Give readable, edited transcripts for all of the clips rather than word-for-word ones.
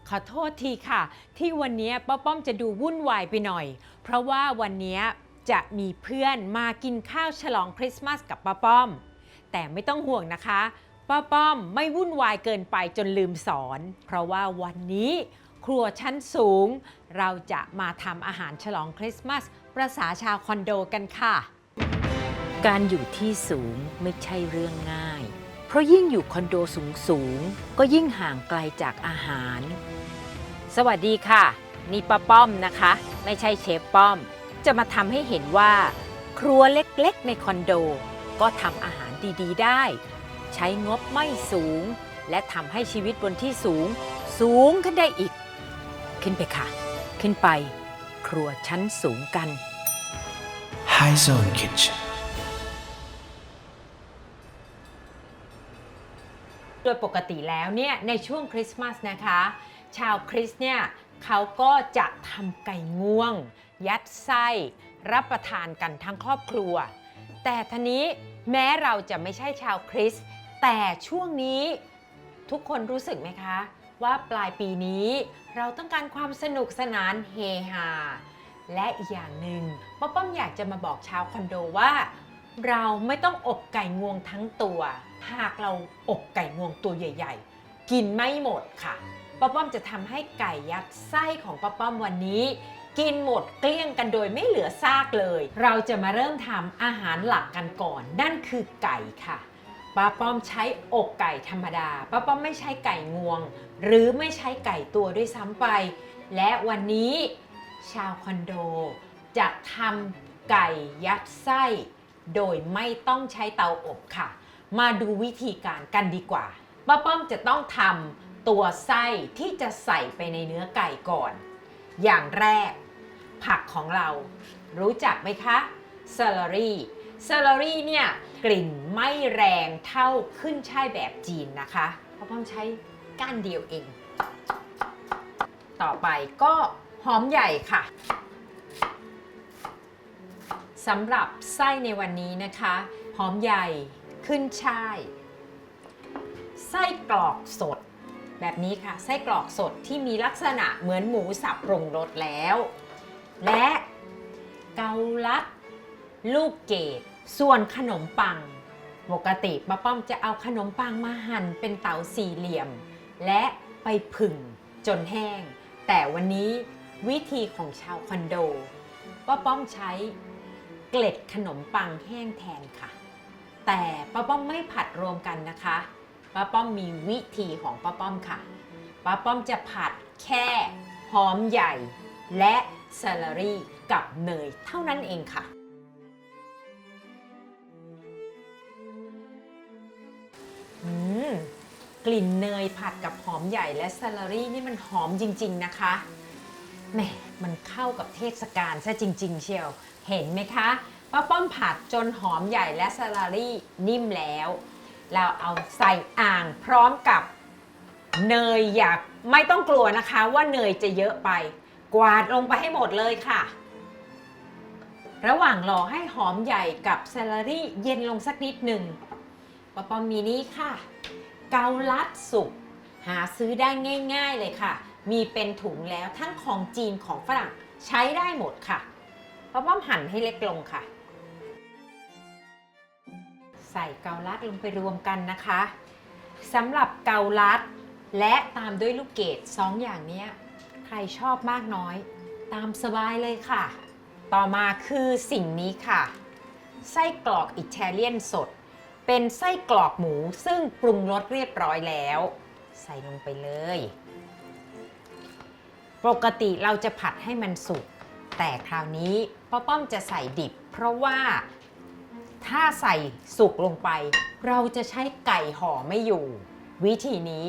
ขอโทษทีค่ะที่วันนี้ป้าป้อมจะดูวุ่นวายไปหน่อยเพราะว่าวันนี้จะมีเพื่อนมากินข้าวฉลองคริสต์มาสกับป้าป้อมแต่ไม่ต้องห่วงนะคะป้าป้อมไม่วุ่นวายเกินไปจนลืมสอนเพราะว่าวันนี้ครัวชั้นสูงเราจะมาทำอาหารฉลองคริสต์มาสประสาชาวคอนโดกันค่ะการอยู่ที่สูงไม่ใช่เรื่องง่ายเพราะยิ่งอยู่คอนโดสูงก็ยิ่งห่างไกลจากอาหารสวัสดีค่ะนี่ป้าป้อมนะคะไม่ใช่เชฟป้อมจะมาทำให้เห็นว่าครัวเล็กๆในคอนโดก็ทำอาหารดีๆได้ใช้งบไม่สูงและทำให้ชีวิตบนที่สูงขึ้นได้อีกขึ้นไปค่ะขึ้นไปครัวชั้นสูงกัน High Zone Kitchen โดยปกติแล้วเนี่ยในช่วงคริสต์มาสนะคะชาวคริสต์เนี่ยเขาก็จะทำไก่งวงยัดไส้รับประทานกันทั้งครอบครัวแต่ทีนี้แม้เราจะไม่ใช่ชาวคริสต์แต่ช่วงนี้ทุกคนรู้สึกไหมคะว่าปลายปีนี้เราต้องการความสนุกสนานเฮฮาและอีกอย่างหนึ่งป้อมอยากจะมาบอกชาวคอนโดว่าเราไม่ต้องอบไก่งวงทั้งตัวหากเราอบไก่งวงตัวใหญ่ๆกินไม่หมดค่ะป้อมจะทำให้ไก่ยัดไส้ของป้อมวันนี้กินหมดเกลี้ยงกันโดยไม่เหลือซากเลยเราจะมาเริ่มทำอาหารหลักกันก่อนนั่นคือไก่ค่ะป้อมใช้อกไก่ธรรมดาป้อมไม่ใช้ไก่งวงหรือไม่ใช้ไก่ตัวด้วยซ้ำไปและวันนี้ชาวคอนโดจะทำไก่ยัดไส้โดยไม่ต้องใช้เตาอบค่ะมาดูวิธีการกันดีกว่าป้อมจะต้องทำตัวไส้ที่จะใส่ไปในเนื้อไก่ก่อนอย่างแรกผักของเรารู้จักไหมคะเซเลอรี่เนี่ยกลิ่นไม่แรงเท่าขึ้นช่ายแบบจีนนะคะป้อมใช้ก้านเดียวเองต่อไปก็หอมใหญ่ค่ะสำหรับไส้ในวันนี้นะคะหอมใหญ่ขึ้นช่ายไส้กรอกสดแบบนี้ค่ะไส้กรอกสดที่มีลักษณะเหมือนหมูสับปรุงรสแล้วและเกาลัดลูกเกดส่วนขนมปังปกติป้อมจะเอาขนมปังมาหั่นเป็นเต๋าสี่เหลี่ยมและไปผึ่งจนแห้งแต่วันนี้วิธีของชาวคอนโดป้อมใช้เกล็ดขนมปังแห้งแทนค่ะแต่ป้อมไม่ผัดรวมกันนะคะป้อมมีวิธีของป้อมค่ะป้อมจะผัดแค่หอมใหญ่และเซเลอรี่กับเนยเท่านั้นเองค่ะกลิ่นเนยผัดกับหอมใหญ่และเซเลอรี่นี่มันหอมจริงๆนะคะแหมมันเข้ากับเทศกาลซะจริงๆเชียวเห็นไหมคะป้อมผัดจนหอมใหญ่และเซเลอรี่นิ่มแล้วเราเอาใส่อ่างพร้อมกับเนยไม่ต้องกลัวนะคะว่าเนยจะเยอะไปกวาดลงไปให้หมดเลยค่ะระหว่างรอให้หอมใหญ่กับเซเลอรี่เย็นลงสักนิดหนึ่งป้อมมีนี่ค่ะเกาลัดสุกหาซื้อได้ง่ายๆเลยค่ะมีเป็นถุงแล้วทั้งของจีนของฝรั่งใช้ได้หมดค่ะป้อมหั่นให้เล็กลงค่ะใส่เกาลัดลงไปรวมกันนะคะสำหรับเกาลัดและตามด้วยลูกเกด2อย่างนี้ใครชอบมากน้อยตามสบายเลยค่ะต่อมาคือสิ่งนี้ค่ะไส้กรอกอิตาเลียนสดเป็นไส้กรอกหมูซึ่งปรุงรสเรียบร้อยแล้วใส่ลงไปเลยปกติเราจะผัดให้มันสุกแต่คราวนี้ป้อมจะใส่ดิบเพราะว่าถ้าใส่สุกลงไปเราจะใช้ไก่ห่อไม่อยู่วิธีนี้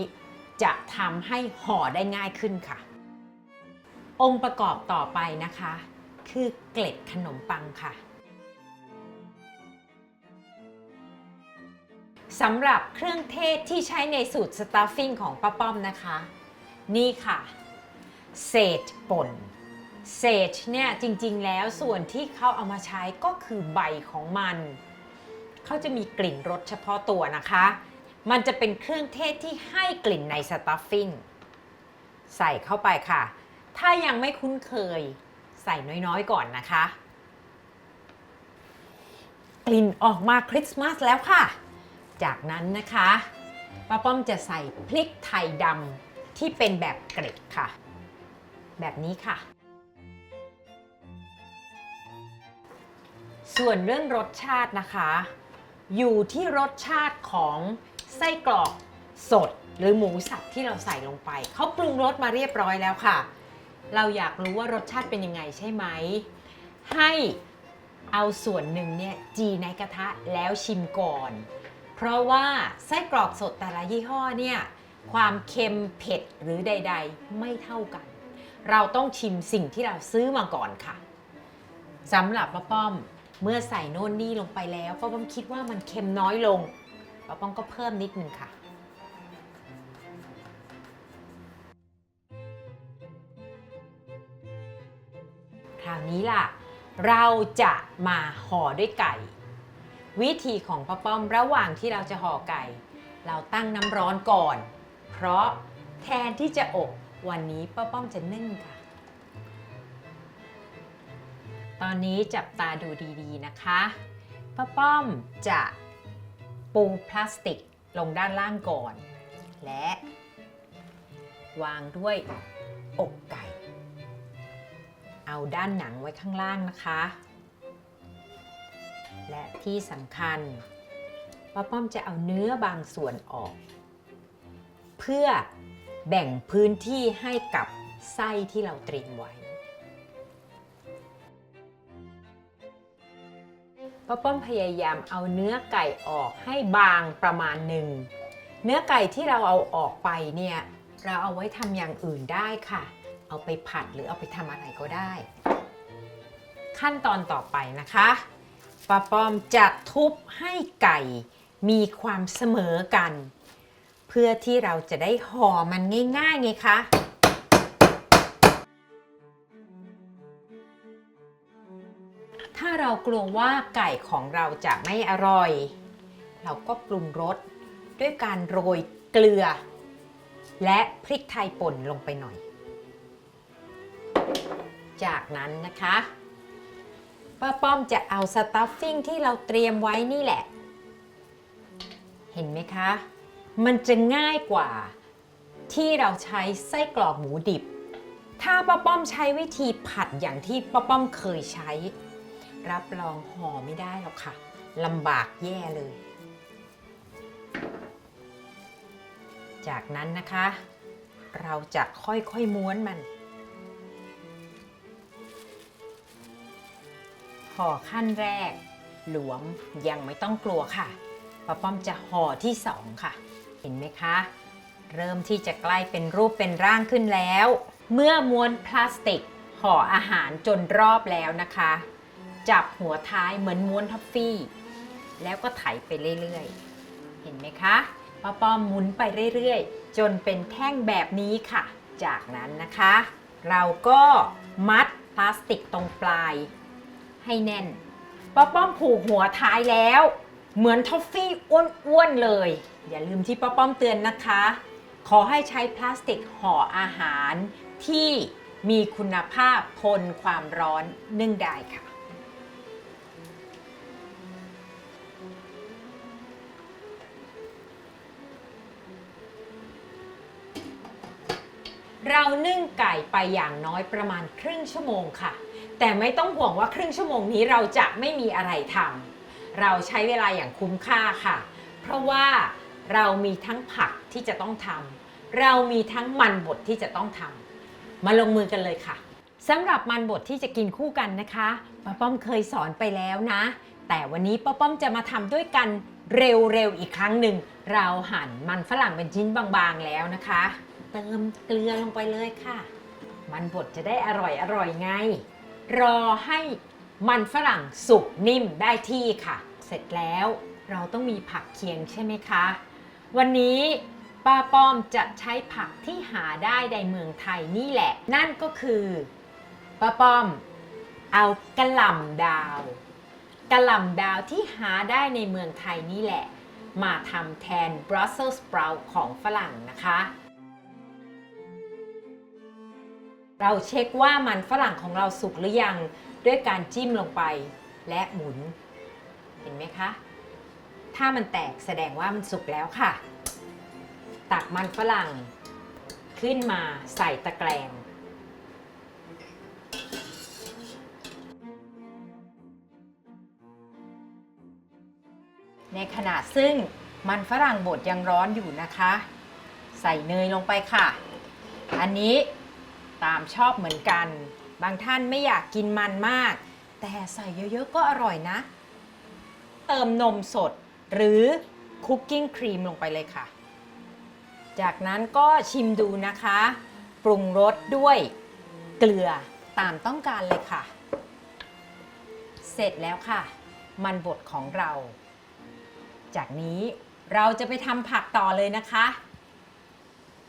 จะทำให้ห่อได้ง่ายขึ้นค่ะองค์ประกอบต่อไปนะคะคือเกล็ดขนมปังค่ะสำหรับเครื่องเทศที่ใช้ในสูตรสตาฟฟิ้งของป้อมนะคะนี่ค่ะเศษป่นเศษเนี่ยจริงๆแล้วส่วนที่เขาเอามาใช้ก็คือใบของมันเขาจะมีกลิ่นรสเฉพาะตัวนะคะมันจะเป็นเครื่องเทศที่ให้กลิ่นในสตาฟฟิ้ง ใส่เข้าไปค่ะถ้ายังไม่คุ้นเคยใส่น้อยๆก่อนนะคะกลิ่นออกมาคริสต์มาสแล้วค่ะจากนั้นนะคะป้าป้อมจะใส่พริกไทยดำที่เป็นแบบเกล็ดค่ะแบบนี้ค่ะส่วนเรื่องรสชาตินะคะอยู่ที่รสชาติของไส้กรอกสดหรือหมูสับที่เราใส่ลงไปเขาปรุงรสมาเรียบร้อยแล้วค่ะเราอยากรู้ว่ารสชาติเป็นยังไงใช่ไหมให้เอาส่วนหนึ่งเนี่ยจีในกระทะแล้วชิมก่อนเพราะว่าไส้กรอกสดแต่ละยี่ห้อเนี่ยความเค็มเผ็ดหรือใดๆไม่เท่ากันเราต้องชิมสิ่งที่เราซื้อมาก่อนค่ะสำหรับป้าป้อมเมื่อใส่โน่นนี่ลงไปแล้วป้าป้อมคิดว่ามันเค็มน้อยลงป้าป้อมก็เพิ่มนิดนึงค่ะคราวนี้ล่ะเราจะมาห่อด้วยไก่วิธีของป้าป้อมระหว่างที่เราจะห่อไก่เราตั้งน้ำร้อนก่อนเพราะแทนที่จะอบวันนี้ป้าป้อมจะนึ่งค่ะตอนนี้จับตาดูดีๆนะคะป้าป้อมจะปูพลาสติกลงด้านล่างก่อนและวางด้วยอกไก่เอาด้านหนังไว้ข้างล่างนะคะและที่สำคัญป้าป้อมจะเอาเนื้อบางส่วนออกเพื่อแบ่งพื้นที่ให้กับไส้ที่เราเตรียมไว้ป้าป้อมพยายามเอาเนื้อไก่ออกให้บางประมาณหนึ่งเนื้อไก่ที่เราเอาออกไปเนี่ยเราเอาไว้ทำอย่างอื่นได้ค่ะเอาไปผัดหรือเอาไปทำอะไรก็ได้ขั้นตอนต่อไปนะคะป้าป้อมจะทุบให้ไก่มีความเสมอกันเพื่อที่เราจะได้ห่อมันง่ายๆไงคะถ้าเรากลัวว่าไก่ของเราจะไม่อร่อยเราก็ปรุงรสด้วยการโรยเกลือและพริกไทยป่นลงไปหน่อยจากนั้นนะคะป้าป้อมจะเอาสตัฟฟิ้งที่เราเตรียมไว้นี่แหละเห็นไหมคะมันจะง่ายกว่าที่เราใช้ไส้กรอกหมูดิบถ้าป้าป้อมใช้วิธีผัดอย่างที่ป้าป้อมเคยใช้รับรองห่อไม่ได้หรอกค่ะลำบากแย่เลยจากนั้นนะคะเราจะค่อยๆม้วนมันห่อขั้นแรกหลวมยังไม่ต้องกลัวค่ะป้าป้อมจะห่อที่2ค่ะเห็นไหมคะเริ่มที่จะใกล้เป็นรูปเป็นร่างขึ้นแล้วเมื่อม้วนพลาสติกห่ออาหารจนรอบแล้วนะคะจับหัวท้ายเหมือนม้วนท็อฟฟี่แล้วก็ไถไปเรื่อยๆเห็นไหมคะป้าป้อมหมุนไปเรื่อยๆจนเป็นแท่งแบบนี้ค่ะจากนั้นนะคะเราก็มัดพลาสติกตรงปลายให้แน่นป้าป้อมผูกหัวท้ายแล้วเหมือนท็อฟฟี่อ้วนๆเลยอย่าลืมที่ป้าป้อมเตือนนะคะขอให้ใช้พลาสติกห่ออาหารที่มีคุณภาพทนความร้อนนึ่งได้ค่ะเรานึ่งไก่ไปอย่างน้อยประมาณครึ่งชั่วโมงค่ะแต่ไม่ต้องห่วงว่าครึ่งชั่วโมงนี้เราจะไม่มีอะไรทำเราใช้เวลาอย่างคุ้มค่าค่ะเพราะว่าเรามีทั้งผักที่จะต้องทำเรามีทั้งมันบดที่จะต้องทำมาลงมือกันเลยค่ะสำหรับมันบดที่จะกินคู่กันนะคะป้าป้อมเคยสอนไปแล้วนะแต่วันนี้ป้าป้อมจะมาทำด้วยกันเร็วๆอีกครั้งหนึ่งเราหั่นมันฝรั่งเป็นชิ้นบางๆแล้วนะคะเติมเกลือลงไปเลยค่ะมันบดจะได้อร่อยไงรอให้มันฝรั่งสุกนิ่มได้ที่ค่ะเสร็จแล้วเราต้องมีผักเคียงใช่ไหมคะวันนี้ป้าป้อมจะใช้ผักที่หาได้ในเมืองไทยนี่แหละนั่นก็คือป้าป้อมเอากะหล่ำดาวที่หาได้ในเมืองไทยนี่แหละมาทำแทน Brussels sprout ของฝรั่งนะคะ เราเช็คว่ามันฝรั่งของเราสุกหรือยังด้วยการจิ้มลงไปและหมุนเห็นไหมคะถ้ามันแตกแสดงว่ามันสุกแล้วค่ะตักมันฝรั่งขึ้นมาใส่ตะแกรงในขณะซึ่งมันฝรั่งบดยังร้อนอยู่นะคะใส่เนยลงไปค่ะอันนี้ตามชอบเหมือนกันบางท่านไม่อยากกินมันมากแต่ใส่เยอะๆก็อร่อยนะเติมนมสดหรือคุกกิ้งครีมลงไปเลยค่ะจากนั้นก็ชิมดูนะคะปรุงรสด้วยเกลือตามต้องการเลยค่ะเสร็จแล้วค่ะมันบดของเราจากนี้เราจะไปทำผักต่อเลยนะคะ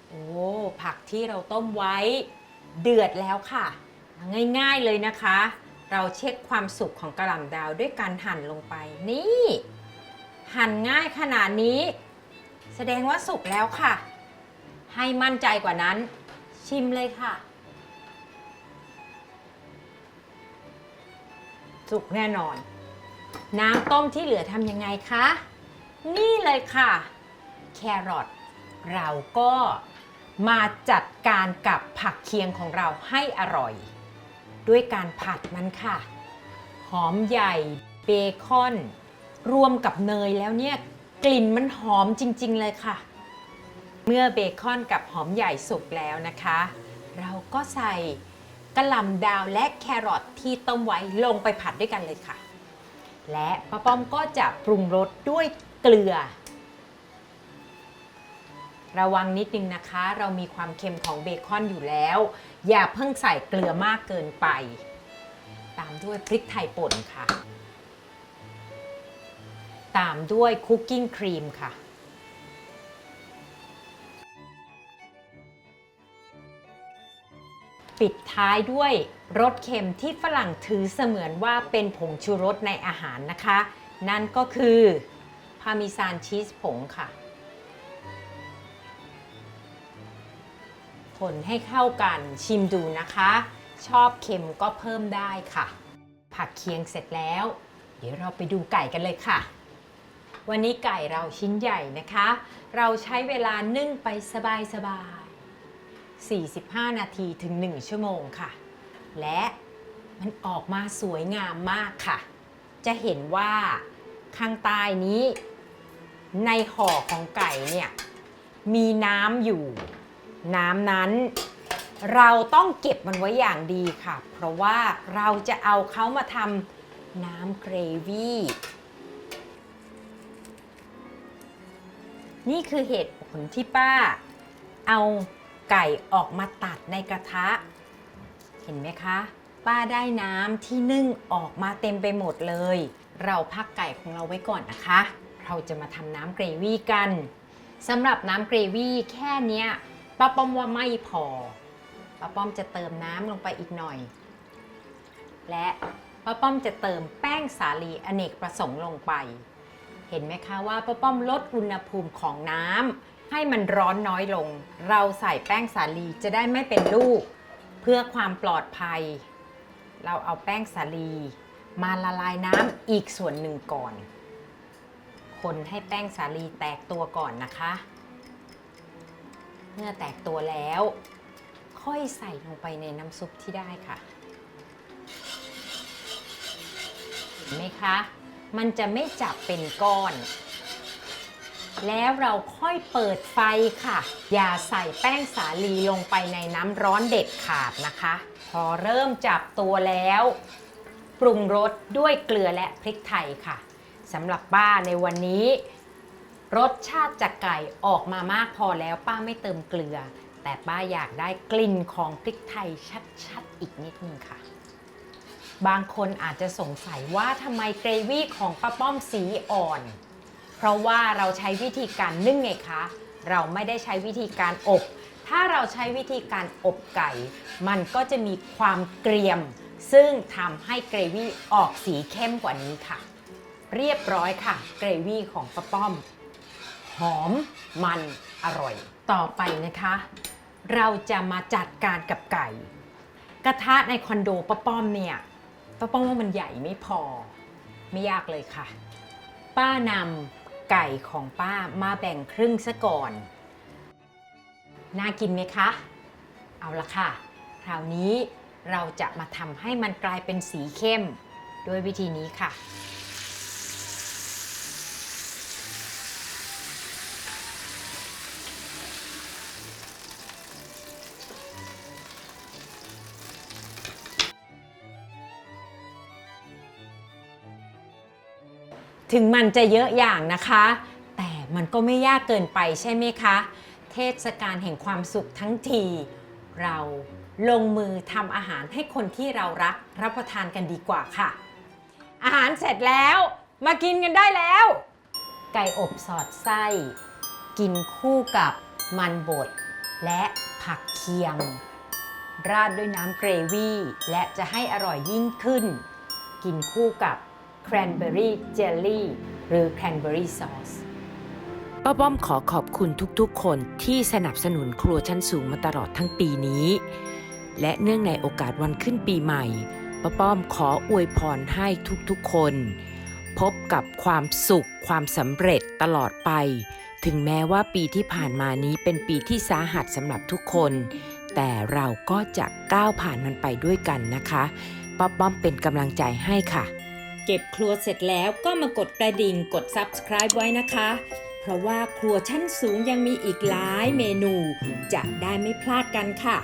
โอ้ผักที่เราต้มไว้เดือดแล้วค่ะง่ายๆเลยนะคะเราเช็คความสุกของกะหล่ำดาวด้วยการหั่นลงไปนี่หั่นง่ายขนาดนี้แสดงว่าสุกแล้วค่ะให้มั่นใจกว่านั้นชิมเลยค่ะสุกแน่นอนน้ำต้มที่เหลือทำยังไงคะนี่เลยค่ะแครอทเราก็มาจัดการกับผักเคียงของเราให้อร่อยด้วยการผัดมันค่ะหอมใหญ่เบคอนรวมกับเนยแล้วเนี่ยกลิ่นมันหอมจริงๆเลยค่ะเมื่อเบคอนกับหอมใหญ่สุกแล้วนะคะเราก็ใส่กะหล่ำดาวและแครอทที่ต้มไว้ลงไปผัดด้วยกันเลยค่ะและป้าป้อมก็จะปรุงรสด้วยเกลือระวังนิดนึงนะคะเรามีความเค็มของเบคอนอยู่แล้วอย่าเพิ่งใส่เกลือมากเกินไปตามด้วยพริกไทยป่นค่ะตามด้วยคุกกิ้งครีมค่ะปิดท้ายด้วยรสเค็มที่ฝรั่งถือเสมือนว่าเป็นผงชูรสในอาหารนะคะนั่นก็คือพาร์เมซานชีสผงค่ะคนให้เข้ากันชิมดูนะคะชอบเค็มก็เพิ่มได้ค่ะผักเคียงเสร็จแล้วเดี๋ยวเราไปดูไก่กันเลยค่ะวันนี้ไก่เราชิ้นใหญ่นะคะเราใช้เวลานึ่งไปสบาย45 นาทีถึง1 ชั่วโมงค่ะและมันออกมาสวยงามมากค่ะจะเห็นว่าข้างใต้นี้ในห่อของไก่เนี่ยมีน้ำอยู่น้ำนั้นเราต้องเก็บมันไว้อย่างดีค่ะเพราะว่าเราจะเอาเขามาทำน้ำเกรวี่นี่คือเหตุผลที่ป้าเอาไก่ออกมาตัดในกระทะเห็นไหมคะป้าได้น้ำที่นึ่งออกมาเต็มไปหมดเลยเราพักไก่ของเราไว้ก่อนนะคะเราจะมาทำน้ำเกรวี่กันสำหรับน้ำเกรวี่แค่เนี้ยป้าป้อมว่าไม่พอป้าป้อมจะเติมน้ำลงไปอีกหน่อยและป้าป้อมจะเติมแป้งสาลีอเนกประสงค์ลงไปเห็นไหมคะว่าป้าป้อมลดอุณหภูมิของน้ำให้มันร้อนน้อยลงเราใส่แป้งสาลีจะได้ไม่เป็นลูกเพื่อความปลอดภัยเราเอาแป้งสาลีมาละลายน้ำอีกส่วนหนึ่งก่อนคนให้แป้งสาลีแตกตัวก่อนนะคะเมื่อแตกตัวแล้วค่อยใส่ลงไปในน้ำซุปที่ได้ค่ะเห็นไหมคะมันจะไม่จับเป็นก้อนแล้วเราค่อยเปิดไฟค่ะอย่าใส่แป้งสาลีลงไปในน้ำร้อนเด็ดขาดนะคะพอเริ่มจับตัวแล้วปรุงรสด้วยเกลือและพริกไทยค่ะสำหรับป้าในวันนี้รสชาติจากไก่ออกมามากพอแล้วป้าไม่เติมเกลือแต่ป้าอยากได้กลิ่นของพริกไทยชัดๆอีกนิดนึงค่ะบางคนอาจจะสงสัยว่าทำไมเกรวี่ของป้าป้อมสีอ่อนเพราะว่าเราใช้วิธีการนึ่งไงคะเราไม่ได้ใช้วิธีการอบถ้าเราใช้วิธีการอบไก่มันก็จะมีความเกรียมซึ่งทำให้เกรวี่ออกสีเข้มกว่านี้ค่ะเรียบร้อยค่ะเกรวี่ของป้าป้อมหอมมันอร่อยต่อไปนะคะเราจะมาจัดการกับไก่ กระทะในคอนโดป้าป้อมเนี่ยป้าป้อมว่ามันใหญ่ไม่พอไม่ยากเลยค่ะป้านำไก่ของป้ามาแบ่งครึ่งซะก่อนน่ากินไหมคะเอาละค่ะคราวนี้เราจะมาทำให้มันกลายเป็นสีเข้มด้วยวิธีนี้ค่ะถึงมันจะเยอะอย่างนะคะแต่มันก็ไม่ยากเกินไปใช่ไหมคะเทศกาลแห่งความสุขทั้งทีเราลงมือทำอาหารให้คนที่เรารักรับประทานกันดีกว่าค่ะอาหารเสร็จแล้วมากินกันได้แล้วไก่อบสอดไส้กินคู่กับมันบดและผักเคียงราดด้วยน้ำเกรวี่และจะให้อร่อยยิ่งขึ้นกินคู่กับแครนเบอรี่เจลลี่หรือแครนเบอรี่ซอสป้าป้อมขอขอบคุณทุกๆคนที่สนับสนุนครัวชั้นสูงมาตลอดทั้งปีนี้และเนื่องในโอกาสวันขึ้นปีใหม่ป้าป้อมขออวยพรให้ทุกๆคนพบกับความสุขความสำเร็จตลอดไปถึงแม้ว่าปีที่ผ่านมานี้เป็นปีที่สาหัสสำหรับทุกคนแต่เราก็จะก้าวผ่านมันไปด้วยกันนะคะป้าป้อมเป็นกำลังใจให้ค่ะเก็บครัวเสร็จแล้วก็มากดกระดิ่งกด Subscribe ไว้นะคะเพราะว่าครัวชั้นสูงยังมีอีกหลายเมนูจะได้ไม่พลาดกันค่ะ